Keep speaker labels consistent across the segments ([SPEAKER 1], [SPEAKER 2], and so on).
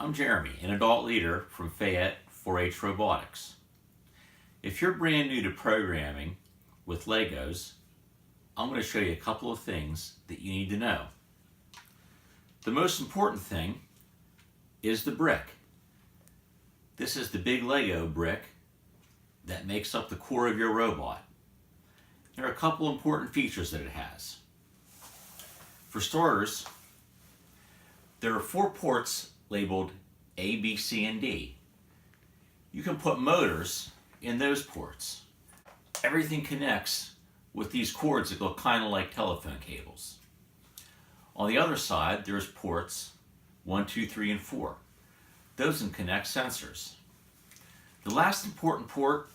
[SPEAKER 1] I'm Jeremy, an adult leader from Fayette 4-H Robotics. If you're brand new to programming with Legos, I'm going to show you a couple of things that you need to know. The most important thing is the brick. This is the big Lego brick that makes up the core of your robot. There are a couple important features that it has. For starters, there are 4 ports labeled A, B, C, and D. You can put motors in those ports. Everything connects with these cords that look kind of like telephone cables. On the other side, there's ports 1, 2, 3, and 4. Those can connect sensors. The last important port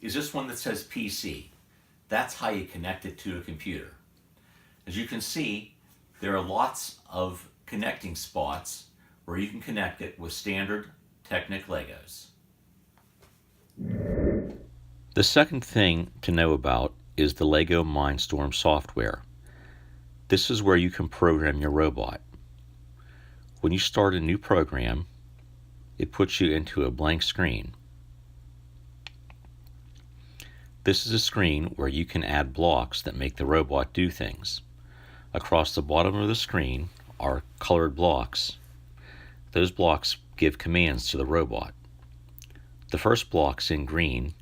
[SPEAKER 1] is this one that says PC. That's how you connect it to a computer. As you can see, there are lots of connecting spots where you can connect it with standard Technic Legos. The second thing to know about is the Lego Mindstorm software. This is where you can program your robot. When you start a new program, it puts you into a blank screen. This is a screen where you can add blocks that make the robot do things. Across the bottom of the screen are colored blocks. Those blocks give commands to the robot. The first blocks in green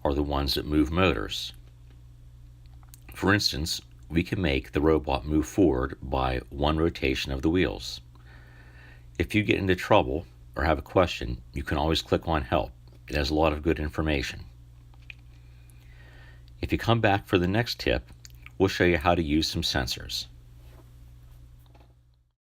[SPEAKER 1] are the ones that move motors. For instance, we can make the robot move forward by 1 rotation of the wheels. If you get into trouble or have a question, you can always click on Help. It has a lot of good information. If you come back for the next tip, we'll show you how to use some sensors.